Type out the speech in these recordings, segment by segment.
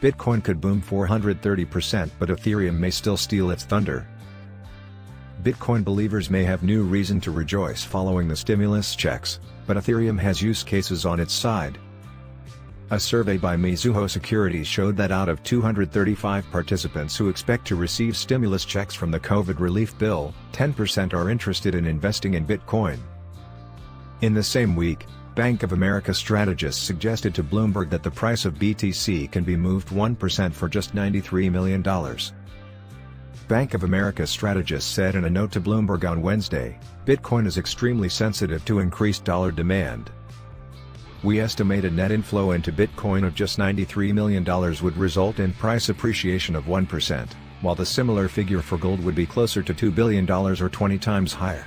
Bitcoin could boom 430%, but Ethereum may still steal its thunder. Bitcoin believers may have new reason to rejoice following the stimulus checks, but Ethereum has use cases on its side. A survey by Mizuho Securities showed that out of 235 participants who expect to receive stimulus checks from the COVID relief bill, 10% are interested in investing in Bitcoin. In the same week, Bank of America strategists suggested to Bloomberg that the price of BTC can be moved 1% for just $93 million. Bank of America strategists said in a note to Bloomberg on Wednesday, Bitcoin is extremely sensitive to increased dollar demand. We estimate a net inflow into Bitcoin of just $93 million would result in price appreciation of 1%, while the similar figure for gold would be closer to $2 billion or 20 times higher.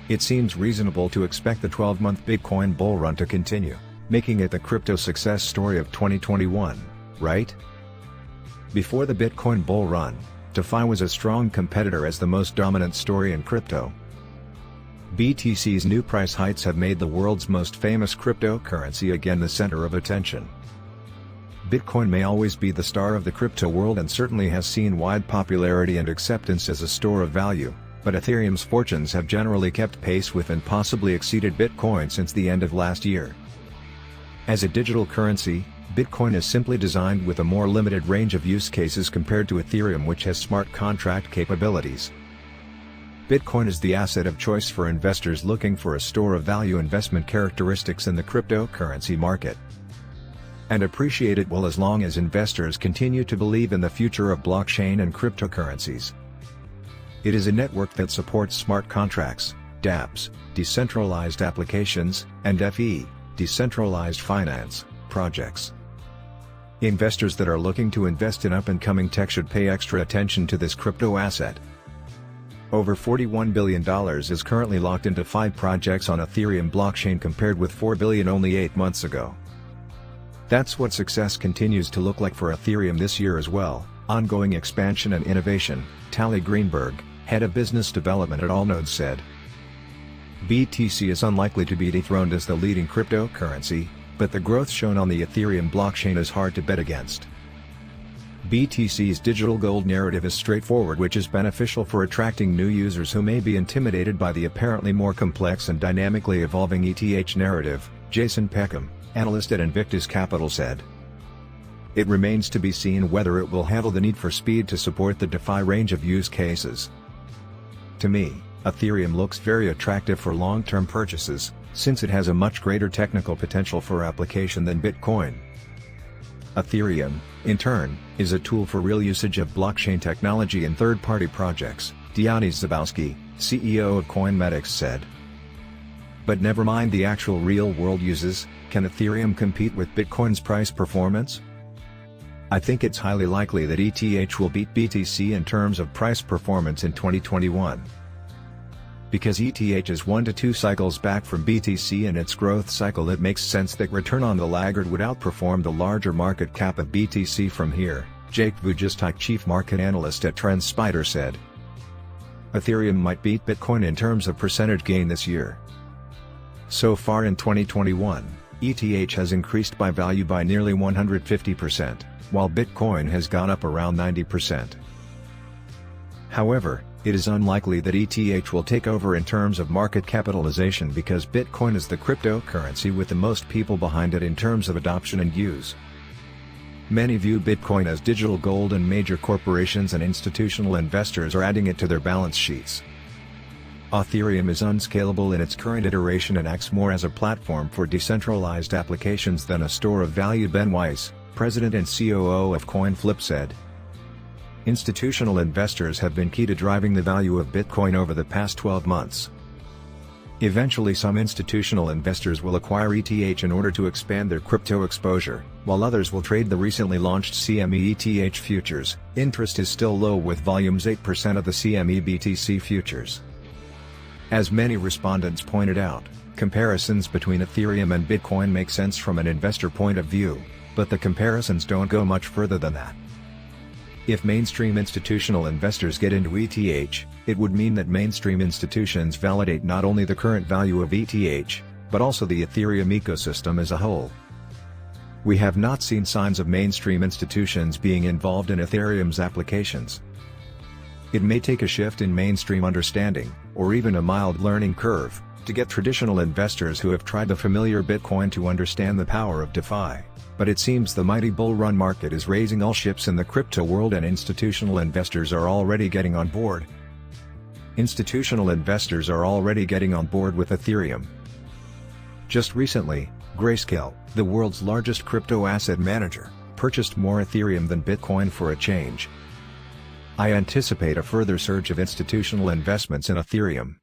It seems reasonable to expect the 12-month Bitcoin bull run to continue, making it the crypto success story of 2021, right? Before the Bitcoin bull run, DeFi was a strong competitor as the most dominant story in crypto. BTC's new price heights have made the world's most famous cryptocurrency again the center of attention. Bitcoin may always be the star of the crypto world and certainly has seen wide popularity and acceptance as a store of value, but Ethereum's fortunes have generally kept pace with and possibly exceeded Bitcoin since the end of last year. As a digital currency, Bitcoin is simply designed with a more limited range of use cases compared to Ethereum, which has smart contract capabilities. Bitcoin is the asset of choice for investors looking for a store of value investment characteristics in the cryptocurrency market. And appreciate it well as long as investors continue to believe in the future of blockchain and cryptocurrencies. It is a network that supports smart contracts, dApps, decentralized applications, and FE, decentralized finance, projects. Investors that are looking to invest in up-and-coming tech should pay extra attention to this crypto asset. Over $41 billion is currently locked into 5 projects on Ethereum blockchain compared with $4 billion only 8 months ago. That's what success continues to look like for Ethereum this year as well, ongoing expansion and innovation, Tali Greenberg, head of business development at Allnodes said. BTC is unlikely to be dethroned as the leading cryptocurrency, but the growth shown on the Ethereum blockchain is hard to bet against. BTC's digital gold narrative is straightforward, which is beneficial for attracting new users who may be intimidated by the apparently more complex and dynamically evolving ETH narrative, Jason Peckham, analyst at Invictus Capital said. It remains to be seen whether it will handle the need for speed to support the DeFi range of use cases. To me, Ethereum looks very attractive for long-term purchases, since it has a much greater technical potential for application than Bitcoin. Ethereum, in turn, is a tool for real usage of blockchain technology in third-party projects, Dionysz Zabowski, CEO of Coinmetics said. But never mind the actual real-world uses, can Ethereum compete with Bitcoin's price performance? I think it's highly likely that ETH will beat BTC in terms of price performance in 2021. Because ETH is 1 to 2 cycles back from BTC in its growth cycle, it makes sense that return on the laggard would outperform the larger market cap of BTC from here, Jake Vujicic, chief market analyst at TrendSpider said. Ethereum might beat Bitcoin in terms of percentage gain this year. So far in 2021, ETH has increased by value by nearly 150%, while Bitcoin has gone up around 90%. However, it is unlikely that ETH will take over in terms of market capitalization because Bitcoin is the cryptocurrency with the most people behind it in terms of adoption and use. Many view Bitcoin as digital gold, and major corporations and institutional investors are adding it to their balance sheets. Ethereum is unscalable in its current iteration and acts more as a platform for decentralized applications than a store of value, Ben Weiss, president and COO of CoinFlip said. Institutional investors have been key to driving the value of Bitcoin over the past 12 months. Eventually some institutional investors will acquire ETH in order to expand their crypto exposure, while others will trade the recently launched CME ETH futures. Interest is still low with volumes 8% of the CME BTC futures. As many respondents pointed out, comparisons between Ethereum and Bitcoin make sense from an investor point of view, but the comparisons don't go much further than that. If mainstream institutional investors get into ETH, it would mean that mainstream institutions validate not only the current value of ETH, but also the Ethereum ecosystem as a whole. we have not seen signs of mainstream institutions being involved in Ethereum's applications. It may take a shift in mainstream understanding, or even a mild learning curve, to get traditional investors who have tried the familiar Bitcoin to understand the power of DeFi, but it seems the mighty bull run market is raising all ships in the crypto world and institutional investors are already getting on board. Institutional investors are already getting on board with Ethereum. Just recently, Grayscale, the world's largest crypto asset manager, purchased more Ethereum than Bitcoin for a change. I anticipate a further surge of institutional investments in Ethereum.